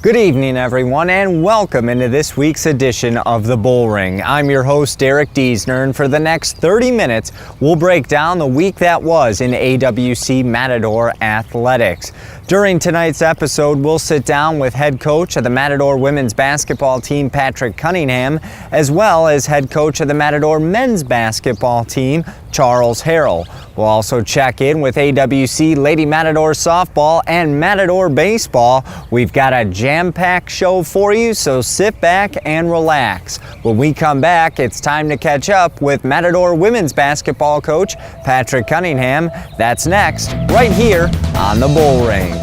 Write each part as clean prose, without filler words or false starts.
Good evening, everyone, and welcome into this week's edition of the Bullring. I'm your host, Derek Diesner, and for the next 30 minutes, we'll break down the week that was in AWC Matador Athletics. During tonight's episode, we'll sit down with head coach of the Matador women's basketball team, Patrick Cunningham, as well as head coach of the Matador men's basketball team, Charles Harrell. We'll also check in with AWC Lady Matador softball and Matador baseball. We've got a jam-packed show for you, so sit back and relax. When we come back, it's time to catch up with Matador women's basketball coach Patrick Cunningham. That's next, right here on the Bullring.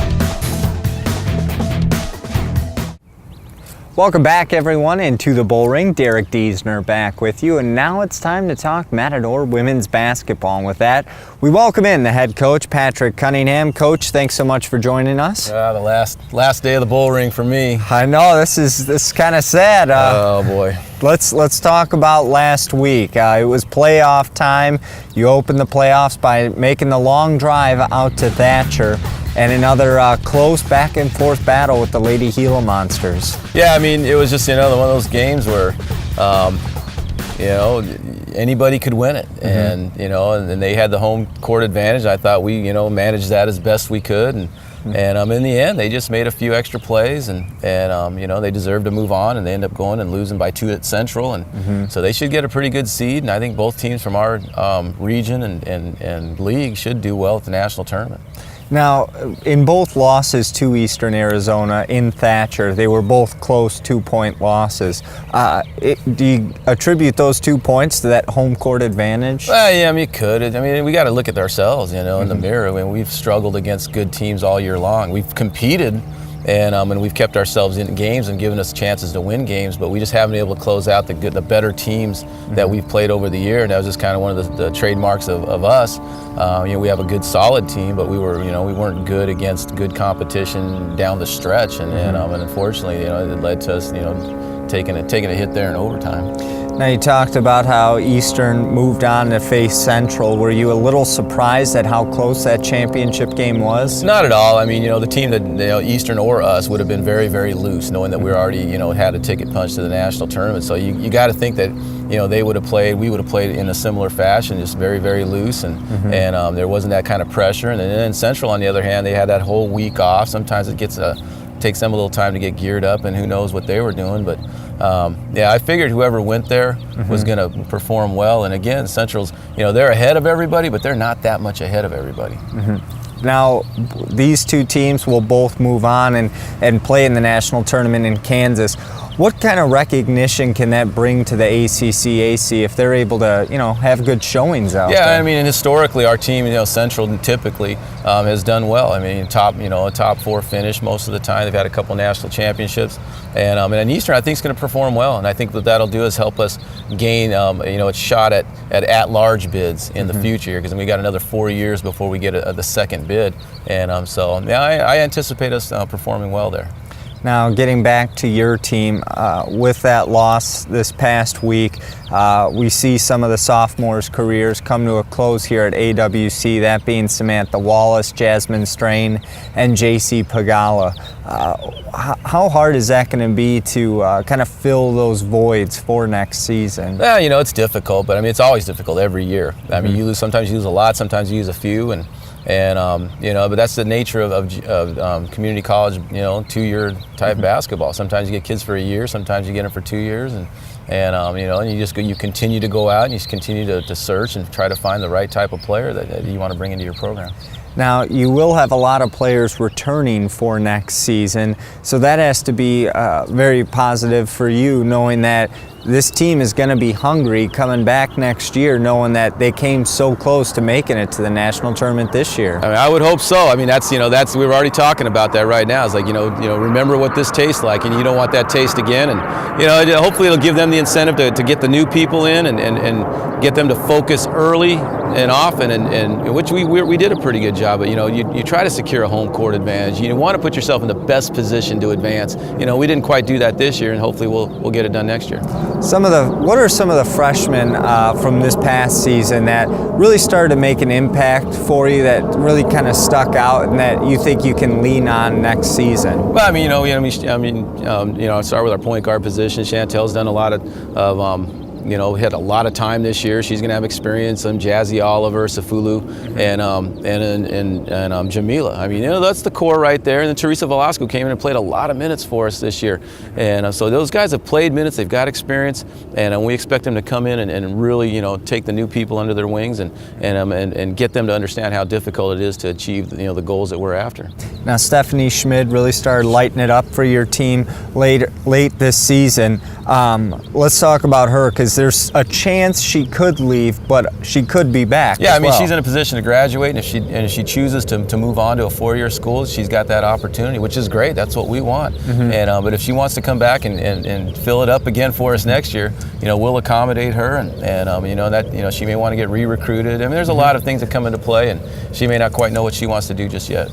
Welcome back, everyone, into the Bullring. Derek Diesner back with you, and now it's time to talk Matador women's basketball. And with that, we welcome in the head coach, Patrick Cunningham. Coach, thanks so much for joining us. The last day of the Bullring for me. I know this is kind of sad. Oh boy. Let's talk about last week. It was playoff time. You opened the playoffs by making the long drive out to Thatcher, and another close back and forth battle with the Lady Gila Monsters. Yeah, I mean, it was just one of those games where anybody could win it, and and they had the home court advantage. I thought we managed that as best we could, and in the end they just made a few extra plays, and they deserved to move on, and they ended up going and losing by 2 at Central, and so they should get a pretty good seed, and I think both teams from our region and league should do well at the national tournament. Now, in both losses to Eastern Arizona in Thatcher, they were both close 2-point losses. Do you attribute those 2 points to that home court advantage? Well, yeah, I mean, you could. I mean, we got to look at ourselves, in the mirror. I mean, we've struggled against good teams all year long. We've competed, and we've kept ourselves in games and given us chances to win games, but we just haven't been able to close out the better teams that we've played over the year, and that was just kind of one of the trademarks of us. We have a good solid team, but we weren't good against good competition down the stretch, and unfortunately, it led to us, taking a hit there in overtime. Now, you talked about how Eastern moved on to face Central. Were you a little surprised at how close that championship game was? Not at all. I mean, the team that Eastern or us would have been very, very loose, knowing that we already had a ticket punch to the national tournament. So you got to think that we would have played in a similar fashion, just very, very loose, and there wasn't that kind of pressure. And then Central, on the other hand, they had that whole week off. Sometimes it takes them a little time to get geared up, and who knows what they were doing, but I figured whoever went there was going to perform well. And again, Central's, they're ahead of everybody, but they're not that much ahead of everybody. Now, these two teams will both move on and play in the national tournament in Kansas. What kind of recognition can that bring to the ACCAC if they're able to, have good showings out there? Yeah, I mean, and historically, our team, Central typically has done well. I mean, a top 4 finish most of the time. They've had a couple national championships, and Eastern I think is going to perform well, and I think what that'll do is help us gain, a shot at large bids in the future, because we got another 4 years before we get the second bid, and I anticipate us performing well there. Now, getting back to your team, with that loss this past week, we see some of the sophomores' careers come to a close here at AWC, that being Samantha Wallace, Jasmine Strain, and JC Pagala. How hard is that going to be to kind of fill those voids for next season? Well, it's difficult, but it's always difficult every year. I mean, sometimes you lose a lot, sometimes you use a few, but that's the nature of community college, 2-year type basketball. Sometimes you get kids for a year, sometimes you get them for 2 years, and you continue to go out and you continue to search and try to find the right type of player that you want to bring into your program. Now, you will have a lot of players returning for next season, so that has to be very positive for you, knowing that this team is going to be hungry coming back next year, knowing that they came so close to making it to the national tournament this year. I mean, I would hope so. I mean, that's we're already talking about that right now. It's like, remember what this tastes like, and you don't want that taste again. And hopefully it'll give them the incentive to get the new people in and get them to focus early and often, and which we did a pretty good job. But you try to secure a home court advantage. You want to put yourself in the best position to advance. We didn't quite do that this year, and hopefully we'll get it done next year. What are some of the freshmen from this past season that really started to make an impact for you, that really kind of stuck out, and that you think you can lean on next season? Well, I'll start with our point guard position. Chantel's done a lot of had a lot of time this year. She's going to have experience. Jazzy Oliver, Safulu, and Jamila. That's the core right there. And then Teresa Velasco came in and played a lot of minutes for us this year. And so those guys have played minutes. They've got experience, and we expect them to come in and really, take the new people under their wings and get them to understand how difficult it is to achieve, the goals that we're after. Now, Stephanie Schmid really started lighting it up for your team late this season. Let's talk about her, because there's a chance she could leave, but she could be back. Yeah, as well. she's in a position to graduate, and if she chooses to move on to a 4-year school, she's got that opportunity, which is great. That's what we want. Mm-hmm. But if she wants to come back and fill it up again for us next year, we'll accommodate her, and she may want to get re-recruited. There's a lot of things that come into play, and she may not quite know what she wants to do just yet.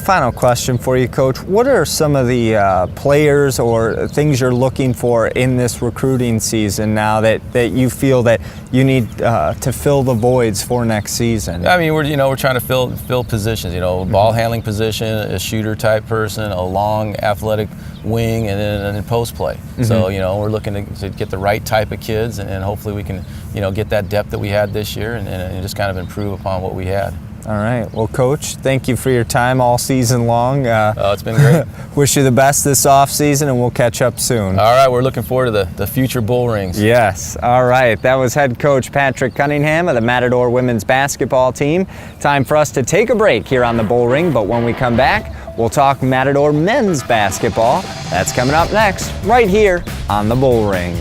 Final question for you, Coach. What are some of the players or things you're looking for in this recruiting season now that you feel that you need to fill the voids for next season? We're trying to fill positions. Ball handling position, a shooter type person, a long athletic wing, and then post play. Mm-hmm. So we're looking to get the right type of kids, and hopefully we can get that depth that we had this year, and just kind of improve upon what we had. All right. Well, Coach, thank you for your time all season long. It's been great. Wish you the best this off season, and we'll catch up soon. All right. We're looking forward to the future Bullrings. Yes. All right. That was head coach Patrick Cunningham of the Matador women's basketball team. Time for us to take a break here on the Bullring, but when we come back, we'll talk Matador men's basketball. That's coming up next, right here on the Bullring.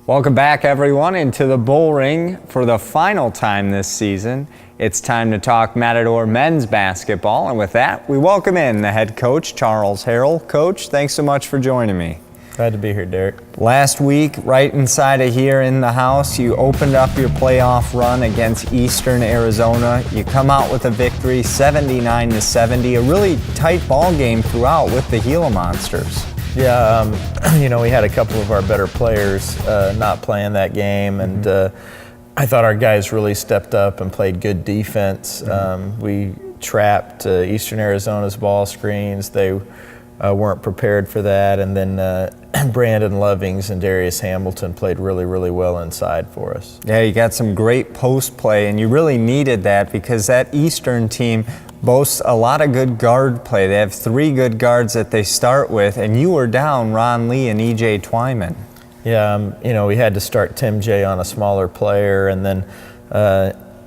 Welcome back, everyone, into the Bullring for the final time this season. It's time to talk Matador men's basketball, and with that, we welcome in the head coach, Charles Harrell. Coach, thanks so much for joining me. Glad to be here, Derek. Last week, right inside of here in the house, you opened up your playoff run against Eastern Arizona. You come out with a victory, 79-70, a really tight ball game throughout with the Gila Monsters. Yeah, we had a couple of our better players not playing that game, and I thought our guys really stepped up and played good defense. We trapped Eastern Arizona's ball screens. They weren't prepared for that, and then Brandon Lovings and Darius Hamilton played really, really well inside for us. Yeah, you got some great post play, and you really needed that because that Eastern team boasts a lot of good guard play. They have 3 good guards that they start with, and you were down Ron Lee and E.J. Twyman. Yeah, we had to start Tim J on a smaller player, and then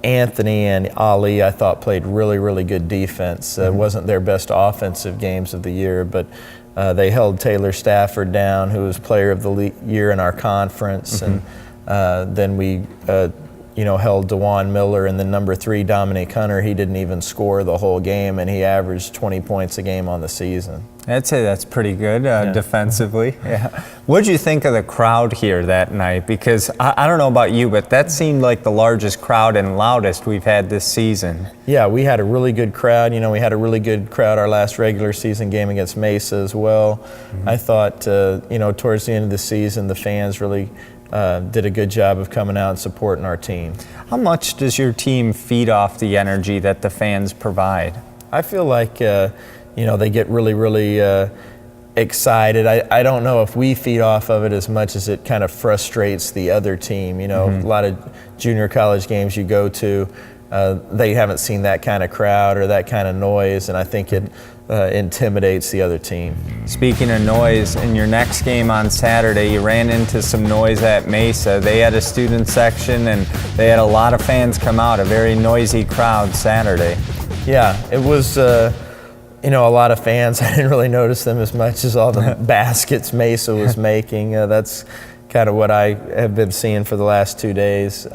Anthony and Ali, I thought, played really, really good defense. It wasn't their best offensive games of the year, but they held Taylor Stafford down, who was player of the year in our conference, and then we held DeJuan Miller, and then number 3, Dominic Hunter. He didn't even score the whole game, and he averaged 20 points a game on the season. I'd say that's pretty good defensively. Yeah. What did you think of the crowd here that night? Because I don't know about you, but that seemed like the largest crowd and loudest we've had this season. Yeah, we had a really good crowd. We had a really good crowd our last regular season game against Mesa as well. I thought, towards the end of the season, the fans really did a good job of coming out and supporting our team. How much does your team feed off the energy that the fans provide? I feel like, they get really, really excited. I don't know if we feed off of it as much as it kind of frustrates the other team. A lot of junior college games you go to, they haven't seen that kind of crowd or that kind of noise, and I think it intimidates the other team. Speaking of noise, in your next game on Saturday, you ran into some noise at Mesa. They had a student section, and they had a lot of fans come out, a very noisy crowd Saturday. Yeah, it was, a lot of fans. I didn't really notice them as much as all the baskets Mesa was making. That's kind of what I have been seeing for the last 2 days.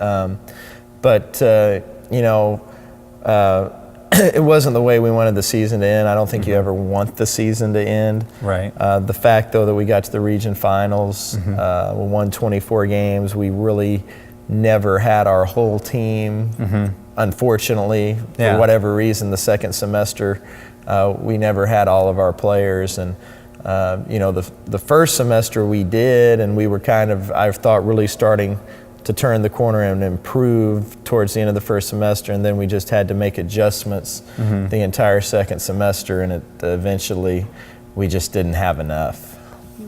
it wasn't the way we wanted the season to end. I don't think you ever want the season to end. Right. The fact, though, that we got to the region finals, we won 24 games. We really never had our whole team. Unfortunately, for whatever reason, the second semester, we never had all of our players. And the first semester we did, and we were kind of, I thought, really starting to turn the corner and improve towards the end of the first semester, and then we just had to make adjustments the entire second semester, and eventually we just didn't have enough.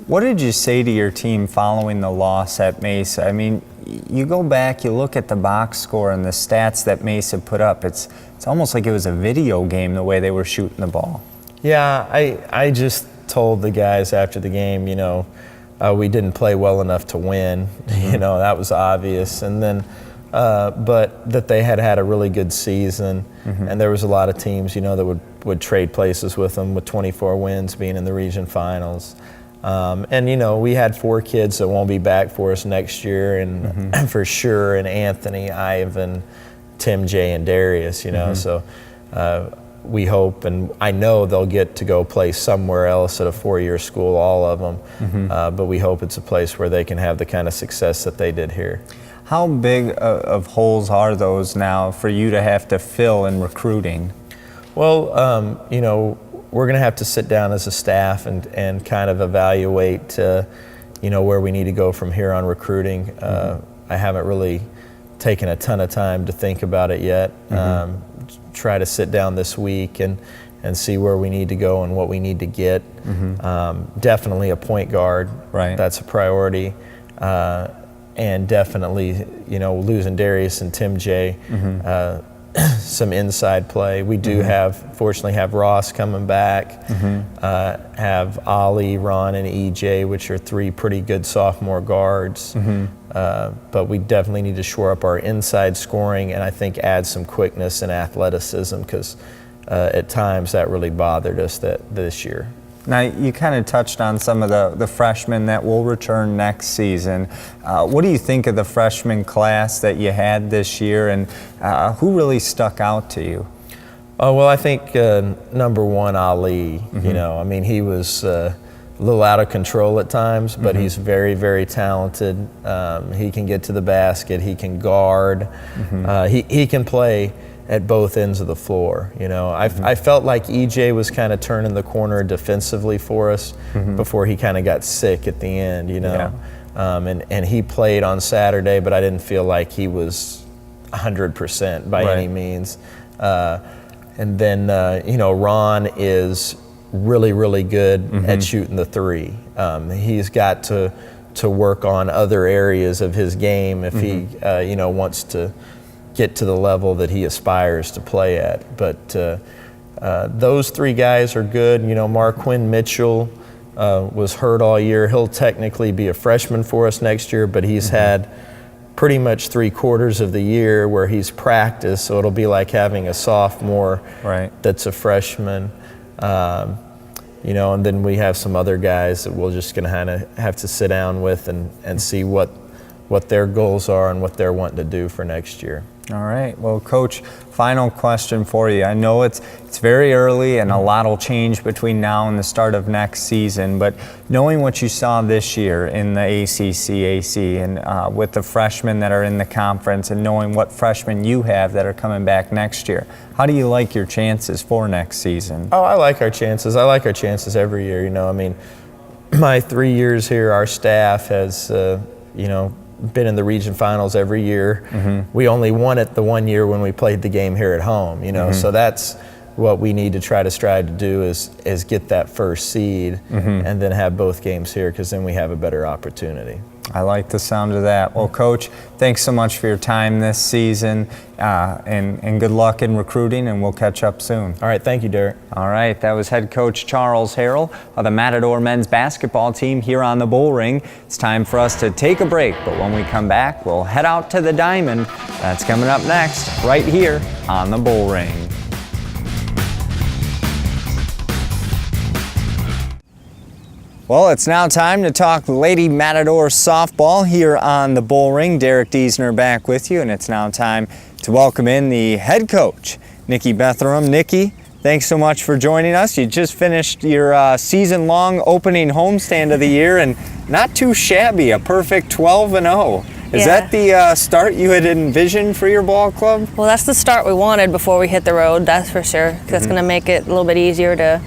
What did you say to your team following the loss at Mesa? I mean, you go back, you look at the box score and the stats that Mesa put up, it's almost like it was a video game the way they were shooting the ball. Yeah, I just told the guys after the game, we didn't play well enough to win. That was obvious. And then, but that they had a really good season, and there was a lot of teams, that would trade places with them with 24 wins being in the region finals. And we had 4 kids that won't be back for us next year, and for sure, and Anthony, Ivan, Tim J, and Darius. So we hope, and I know they'll get to go play somewhere else at a 4-year school, all of them. But we hope it's a place where they can have the kind of success that they did here. How big of holes are those now for you to have to fill in recruiting? Well, we're going to have to sit down as a staff and kind of evaluate, where we need to go from here on recruiting. I haven't really taken a ton of time to think about it yet. Try to sit down this week and see where we need to go and what we need to get. Definitely a point guard. Right. That's a priority. And definitely, losing Darius and Tim J, some inside play. We do fortunately have Ross coming back, have Ali, Ron, and EJ, which are 3 pretty good sophomore guards. But we definitely need to shore up our inside scoring, and I think add some quickness and athleticism, because at times that really bothered us this year. Now, you kind of touched on some of the freshmen that will return next season. What do you think of the freshman class that you had this year, and who really stuck out to you? Well, I think number 1, Ali. He was a little out of control at times, but he's very, very talented. He can get to the basket. He can guard. He can play at both ends of the floor. I felt like EJ was kind of turning the corner defensively for us before he kind of got sick at the end. And he played on Saturday, but I didn't feel like he was 100% by any means. And then Ron is really, really good at shooting the 3. He's got to work on other areas of his game if he wants to get to the level that he aspires to play at. But those 3 guys are good. Marquin Mitchell was hurt all year. He'll technically be a freshman for us next year, but he's had pretty much 3/4 of the year where he's practiced, so it'll be like having a sophomore that's a freshman. And then we have some other guys that we're just going to kind of have to sit down with and see what their goals are and what they're wanting to do for next year. All right. Well, Coach, final question for you. I know it's very early and a lot will change between now and the start of next season, but knowing what you saw this year in the ACC and with the freshmen that are in the conference and knowing what freshmen you have that are coming back next year, how do you like your chances for next season? Oh, I like our chances. I like our chances every year. My 3 years here, our staff has, been in the region finals every year. We only won it the 1 year when we played the game here at home, so that's what we need to try to strive to do is get that first seed and then have both games here, because then we have a better opportunity. I like the sound of that. Well, Coach, thanks so much for your time this season, and good luck in recruiting, and we'll catch up soon. All right, thank you, Derek. All right, that was head coach Charles Harrell of the Matador men's basketball team here on the Bullring. It's time for us to take a break, but when we come back, we'll head out to the Diamond. That's coming up next, right here on the Bullring. Well, it's now time to talk Lady Matador softball here on the Bullring. Derek Diesner back with you, and it's now time to welcome in the head coach Nikki Betherum. Nikki, thanks so much for joining us. You just finished your season-long opening homestand of the year, and not too shabby, a perfect 12-0. Is that the start you had envisioned for your ball club? Well, that's the start we wanted before we hit the road, that's for sure. That's going to make it a little bit easier to,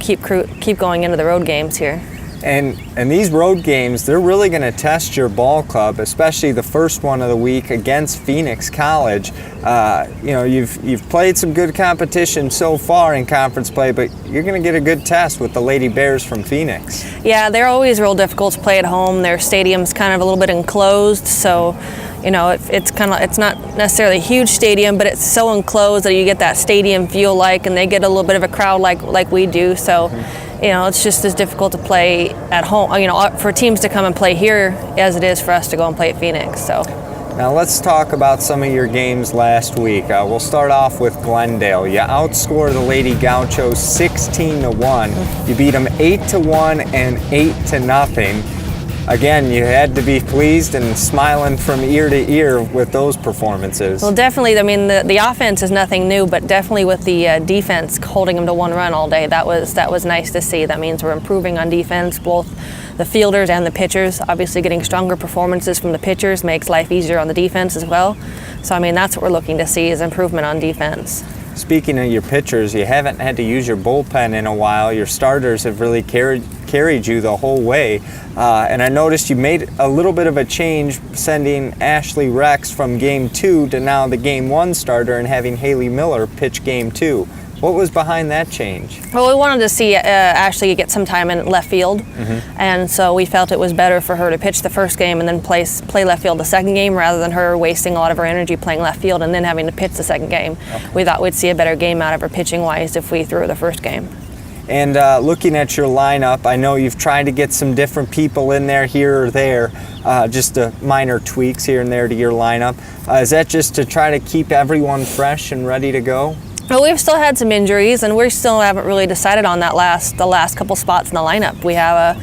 keep going into the road games here. And these road games, they're really going to test your ball club, especially the first one of the week against Phoenix College. You've played some good competition so far in conference play, but you're going to get a good test with the Lady Bears from Phoenix. Yeah, they're always real difficult to play at home. Their stadium's kind of a little bit enclosed, so it's not necessarily a huge stadium, but it's so enclosed that you get that stadium feel and they get a little bit of a crowd like we do. So. It's just as difficult to play at home, for teams to come and play here as it is for us to go and play at Phoenix. So. Now let's talk about some of your games last week. We'll start off with Glendale. You outscored the Lady Gauchos 16-1. You beat them 8-1 and 8-0. Again, you had to be pleased and smiling from ear to ear with those performances. Well, definitely. The offense is nothing new, but definitely with the defense holding them to one run all day, that was nice to see. That means we're improving on defense, both the fielders and the pitchers. Obviously, getting stronger performances from the pitchers makes life easier on the defense as well. So, that's what we're looking to see is improvement on defense. Speaking of your pitchers, you haven't had to use your bullpen in a while. Your starters have really carried you the whole way. And I noticed you made a little bit of a change, sending Ashley Rex from Game 2 to now the Game 1 starter and having Haley Miller pitch Game 2. What was behind that change? Well, we wanted to see Ashley get some time in left field, and so we felt it was better for her to pitch the first game and then play left field the second game rather than her wasting a lot of her energy playing left field and then having to pitch the second game. Okay. We thought we'd see a better game out of her pitching-wise if we threw her the first game. And looking at your lineup, I know you've tried to get some different people in there here or there, just minor tweaks here and there to your lineup. Is that just to try to keep everyone fresh and ready to go? Well, we've still had some injuries, and we still haven't really decided on the last couple spots in the lineup. We have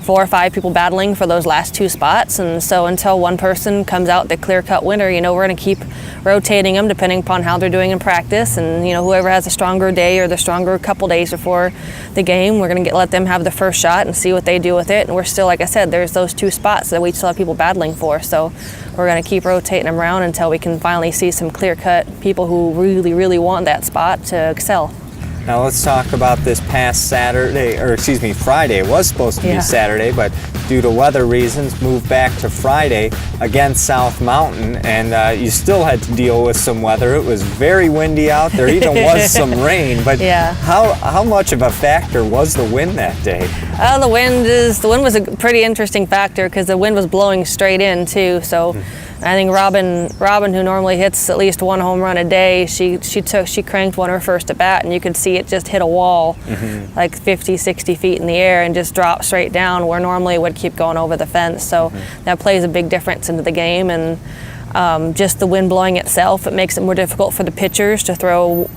4 or 5 people battling for those last 2 spots, and so until one person comes out the clear-cut winner, we're going to keep rotating them depending upon how they're doing in practice, and whoever has a stronger day or the stronger couple days before the game, we're going to let them have the first shot and see what they do with it. And we're still, like I said, there's those 2 spots that we still have people battling for, so we're going to keep rotating them around until we can finally see some clear-cut people who really, really want that spot to excel. Now let's talk about this past Friday. It was supposed to be Saturday, but due to weather reasons, moved back to Friday against South Mountain, and you still had to deal with some weather. It was very windy out there. Even was some rain, but how much of a factor was the wind that day? The wind was a pretty interesting factor because the wind was blowing straight in too. So I think Robin, who normally hits at least 1 home run a day, she cranked one her first at bat, and you could see it just hit a wall like 50, 60 feet in the air and just drop straight down where normally it would keep going over the fence. So that plays a big difference into the game, and just the wind blowing itself, it makes it more difficult for the pitchers to throw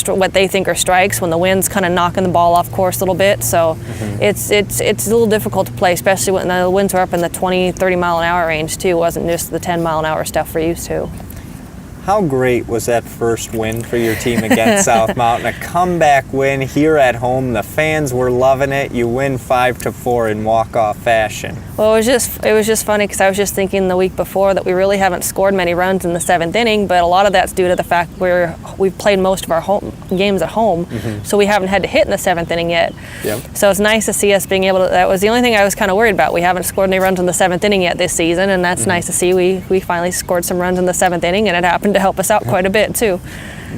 what they think are strikes when the wind's kind of knocking the ball off course a little bit. So it's a little difficult to play, especially when the winds are up in the 20, 30 mile an hour range too. It wasn't just the 10 mile an hour stuff we're used to. How great was that first win for your team against South Mountain? A comeback win here at home. The fans were loving it. You win 5-4 in walk-off fashion. Well, it was just funny because I was just thinking the week before that we really haven't scored many runs in the 7th inning, but a lot of that's due to the fact we've played most of our home games at home, so we haven't had to hit in the 7th inning yet. Yep. So it's nice to see us being able to. That was the only thing I was kind of worried about. We haven't scored any runs in the 7th inning yet this season, and that's nice to see. We finally scored some runs in the 7th inning, and it happened to help us out quite a bit too.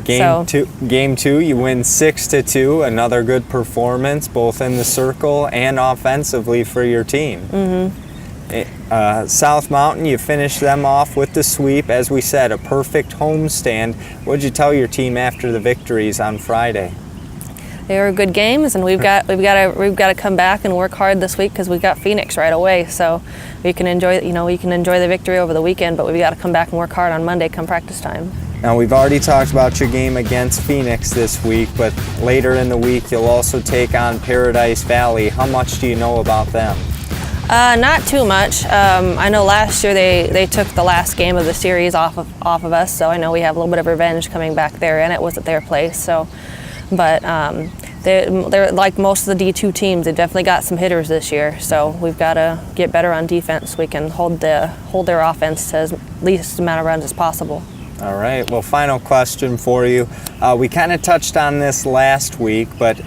Game two, you win 6-2. Another good performance, both in the circle and offensively for your team. South Mountain, you finished them off with the sweep. As we said, a perfect homestand. What did you tell your team after the victories on Friday? They were good games, and we've got to come back and work hard this week because we got Phoenix right away. So we can enjoy the victory over the weekend, but we've got to come back and work hard on Monday come practice time. Now, we've already talked about your game against Phoenix this week, but later in the week you'll also take on Paradise Valley. How much do you know about them? Not too much. I know last year they took the last game of the series off of us, so I know we have a little bit of revenge coming back there, and it was at their place. So, but they're like most of the D2 teams. They definitely got some hitters this year, so we've got to get better on defense so we can hold their offense to as least amount of runs as possible. All right, well, final question for you. We kind of touched on this last week, but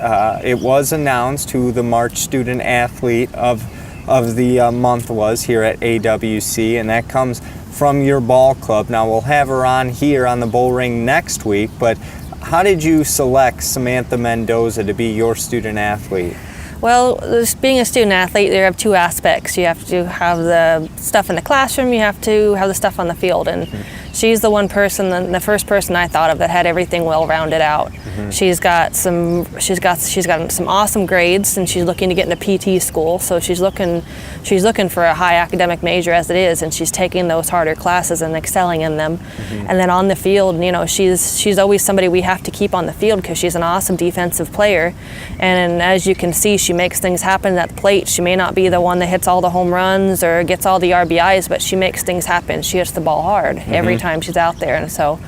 it was announced who the March Student Athlete of the month was here at AWC, and that comes from your ball club. Now, we'll have her on here on the Bullring next week, but how did you select Samantha Mendoza to be your student athlete? Well, being a student athlete, there have two aspects. You have to have the stuff in the classroom, you have to have the stuff on the field, and she's the one person, the first person I thought of that had everything well rounded out. She's got some awesome grades, and she's looking to get into PT school. So she's looking for a high academic major as it is, and she's taking those harder classes and excelling in them. And then on the field, you know, she's always somebody we have to keep on the field because she's an awesome defensive player. And as you can see, she makes things happen at the plate. She may not be the one that hits all the home runs or gets all the RBIs, but she makes things happen. She hits the ball hard every time she's out there, and so,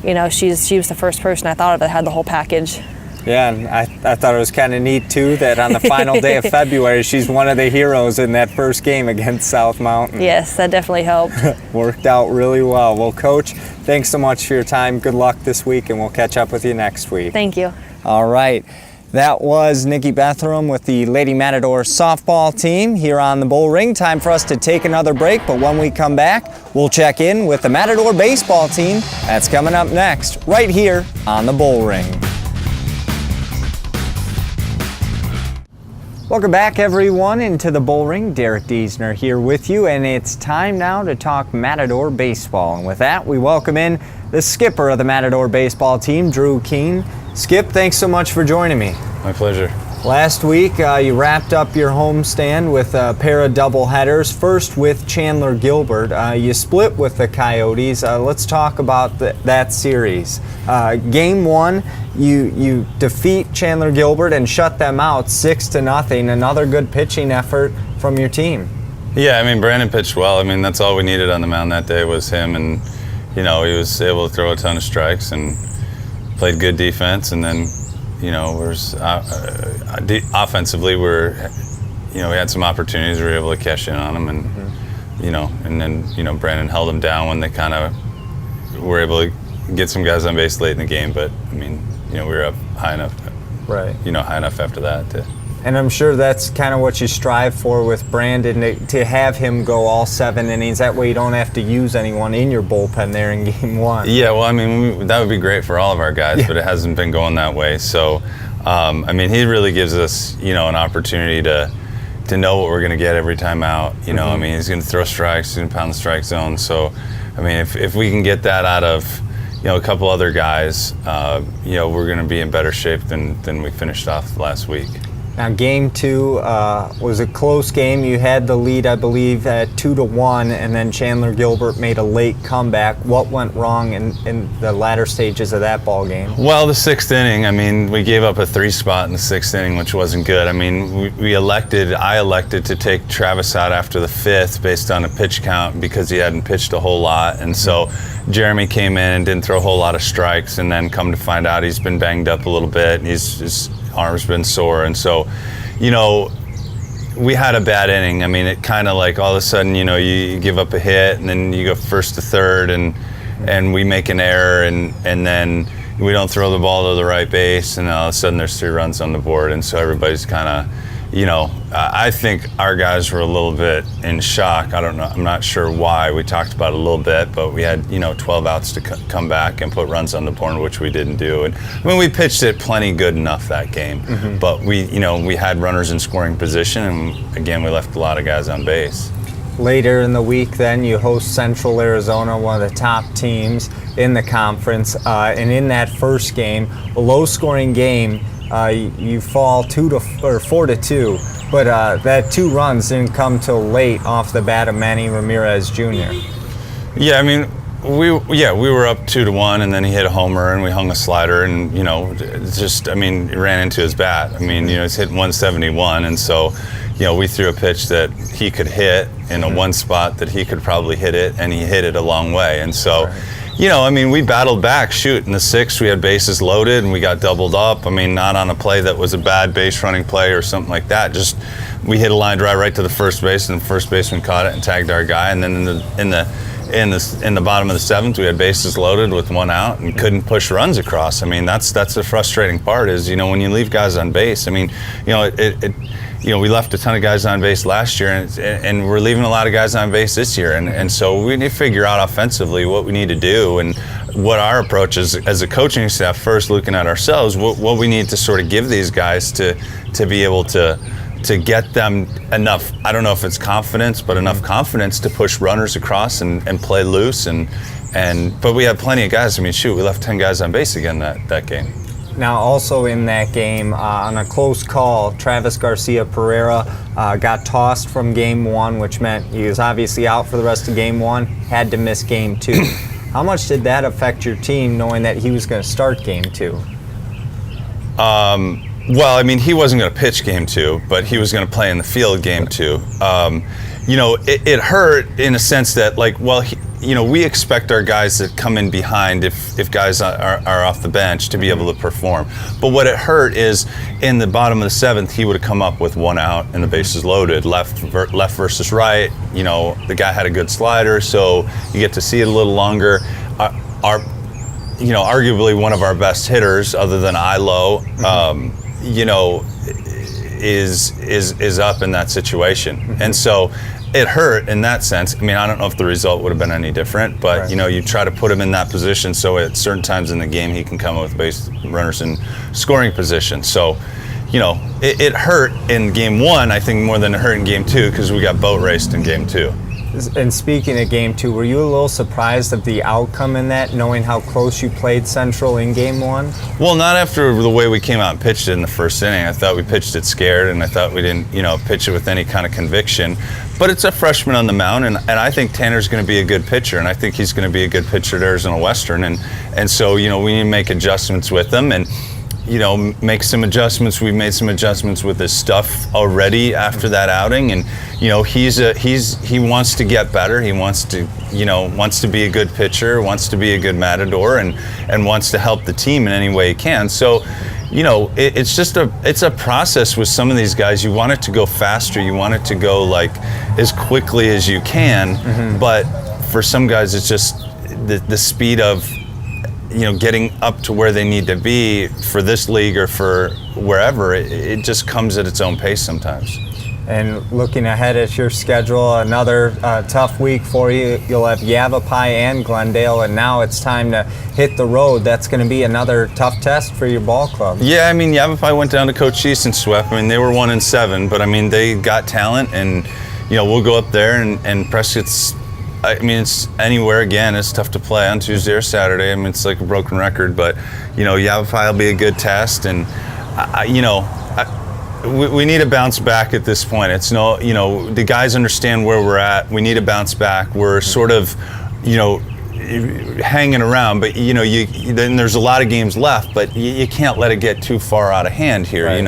you know, she was the first person I thought of that had the whole package. Yeah, and I thought it was kind of neat too that on the final day of February, she's one of the heroes in that first game against South Mountain. Yes, that definitely helped. Worked out really well. Well, Coach, thanks so much for your time. Good luck this week, and we'll catch up with you next week. Thank you. All right. That was Nikki Bethlehem with the Lady Matador softball team here on the Bullring. Time for us to take another break, but when we come back, we'll check in with the Matador baseball team. That's coming up next, right here on the Bullring. Welcome back, everyone, into the Bullring. Derek Diesner here with you, and it's time now to talk Matador baseball. And with that, we welcome in the skipper of the Matador baseball team, Drew Keene. Skip, thanks so much for joining me. My pleasure. Last week, you wrapped up your homestand with a pair of doubleheaders. First with Chandler Gilbert. You split with the Coyotes. Let's talk about that series. Game one, you defeat Chandler Gilbert and shut them out 6-0. Another good pitching effort from your team. Yeah, I mean, Brandon pitched well. I mean, that's all we needed on the mound that day was him, and you know, he was able to throw a ton of strikes and played good defense, and then, you know, offensively, we had some opportunities. We were able to cash in on them, and you know, and then, you know, Brandon held them down when they kind of were able to get some guys on base late in the game. But I mean, you know, we were up high enough, right? You know, high enough after that to. And I'm sure that's kind of what you strive for with Brandon, to have him go all 7 innings. That way you don't have to use anyone in your bullpen there in game one. Yeah, well, I mean, that would be great for all of our guys, but it hasn't been going that way. So, I mean, he really gives us, you know, an opportunity to know what we're going to get every time out. You know, I mean, he's going to throw strikes, he's going to pound the strike zone. So, I mean, if we can get that out of, you know, a couple other guys, you know, we're going to be in better shape than we finished off last week. Now, game two was a close game. You had the lead, I believe, at 2-1, and then Chandler Gilbert made a late comeback. What went wrong in the latter stages of that ball game? Well, the 6th inning, I mean, we gave up a 3 spot in the 6th inning, which wasn't good. I mean, I elected to take Travis out after the 5th based on a pitch count because he hadn't pitched a whole lot. And so Jeremy came in and didn't throw a whole lot of strikes, and then come to find out he's been banged up a little bit. And his arm's been sore, and so, you know, we had a bad inning. I mean, it kind of like all of a sudden, you know, you give up a hit, and then you go first to third, and we make an error, and then we don't throw the ball to the right base, and all of a sudden there's 3 runs on the board, and so everybody's kind of, you know, I think our guys were a little bit in shock. I don't know, I'm not sure why. We talked about it a little bit, but we had, you know, 12 outs to come back and put runs on the board, which we didn't do. And I mean, we pitched it plenty good enough that game, but we had runners in scoring position, and again, we left a lot of guys on base. Later in the week, then, you host Central Arizona, one of the top teams in the conference, and in that first game, a low-scoring game, you fall 4-2, but that 2 runs didn't come till late off the bat of Manny Ramirez Jr. Yeah, I mean, We were up 2-1, and then he hit a homer, and we hung a slider, and he ran into his bat. He's hitting 171, and so, we threw a pitch that he could hit in a one spot that he could probably hit it, and he hit it a long way, and so. Right. We battled back. Shoot, in the sixth, we had bases loaded, and we got doubled up. Not on a play that was a bad base running play or something like that. Just we hit a line drive right to the first base, and the first baseman caught it and tagged our guy. And then in the bottom of the seventh, we had bases loaded with one out and couldn't push runs across. That's the frustrating part is, when you leave guys on base. We left a ton of guys on base last year, and we're leaving a lot of guys on base this year. And so we need to figure out offensively what we need to do and what our approach is as a coaching staff, first looking at ourselves, what we need to sort of give these guys to be able to get them enough, I don't know if it's confidence, but enough confidence to push runners across and play loose. But we had plenty of guys. We left 10 guys on base again that game. Now, also in that game, on a close call, Travis Garcia Pereira got tossed from game one, which meant he was obviously out for the rest of game one, had to miss game two. How much did that affect your team, knowing that he was going to start game two? He wasn't going to pitch game two, but he was going to play in the field game two. It hurt in a sense that, we expect our guys that come in behind if guys are off the bench to be able to perform. But what it hurt is in the bottom of the seventh, he would have come up with one out and the bases loaded, left versus right. The guy had a good slider, so you get to see it a little longer. Arguably one of our best hitters, other than Ilo, is up in that situation, and so. It hurt in that sense. I don't know if the result would have been any different, but right. You try to put him in that position so at certain times in the game he can come up with base runners in scoring position. So, it hurt in game one, I think, more than it hurt in game two because we got boat raced in game two. And speaking of game two, were you a little surprised of the outcome in that, knowing how close you played Central in game one? Well, not after the way we came out and pitched it in the first inning. I thought we pitched it scared, and I thought we didn't, pitch it with any kind of conviction. But it's a freshman on the mound, and I think Tanner's going to be a good pitcher, and I think he's going to be a good pitcher at Arizona Western. And so, we need to make adjustments with him and, make some adjustments. We've made some adjustments with his stuff already after that outing, and he wants to get better. He wants to be a good pitcher, wants to be a good matador, and wants to help the team in any way he can. So, it's a process with some of these guys. You want it to go faster. You want it to go as quickly as you can. Mm-hmm. But for some guys, it's just the speed of getting up to where they need to be for this league or for wherever. It just comes at its own pace sometimes. And looking ahead at your schedule, another tough week for you. You'll have Yavapai and Glendale, and now it's time to hit the road. That's going to be another tough test for your ball club. Yeah, Yavapai went down to Cochise and swept. They were 1-7, but they got talent, and we'll go up there and Prescott's. It's anywhere again. It's tough to play on Tuesday or Saturday. It's like a broken record, but Yavapai will be a good test, and we need to bounce back at this point. It's the guys understand where we're at. We need to bounce back. We're sort of, hanging around, but then there's a lot of games left, but you can't let it get too far out of hand here. Right.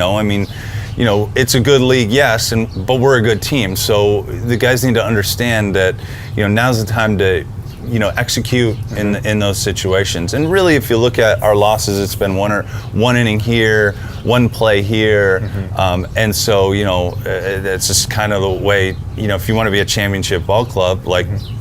It's a good league, yes, but we're a good team. So the guys need to understand that, now's the time to, execute in those situations. And really, if you look at our losses, it's been one inning here, one play here, and so it's just kind of the way. If you want to be a championship ball club,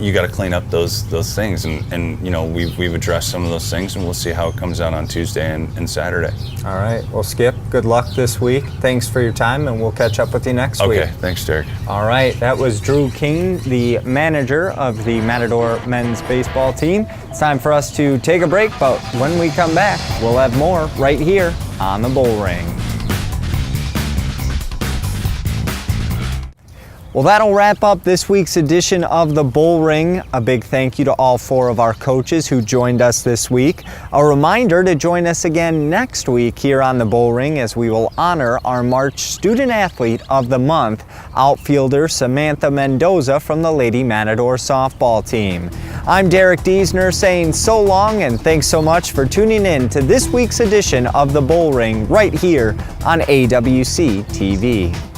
you got to clean up those things, and we've addressed some of those things, and we'll see how it comes out on Tuesday and Saturday. All right. Well, Skip, good luck this week. Thanks for your time, and we'll catch up with you next week. Okay. Thanks, Derek. All right. That was Drew King, the manager of the Matador men's baseball team. It's time for us to take a break, but when we come back, we'll have more right here on the Bullring. Well, that'll wrap up this week's edition of the Bullring. A big thank you to all four of our coaches who joined us this week. A reminder to join us again next week here on the Bullring as we will honor our March Student Athlete of the Month, outfielder Samantha Mendoza from the Lady Matador softball team. I'm Derek Diesner saying so long and thanks so much for tuning in to this week's edition of the Bullring right here on AWC TV.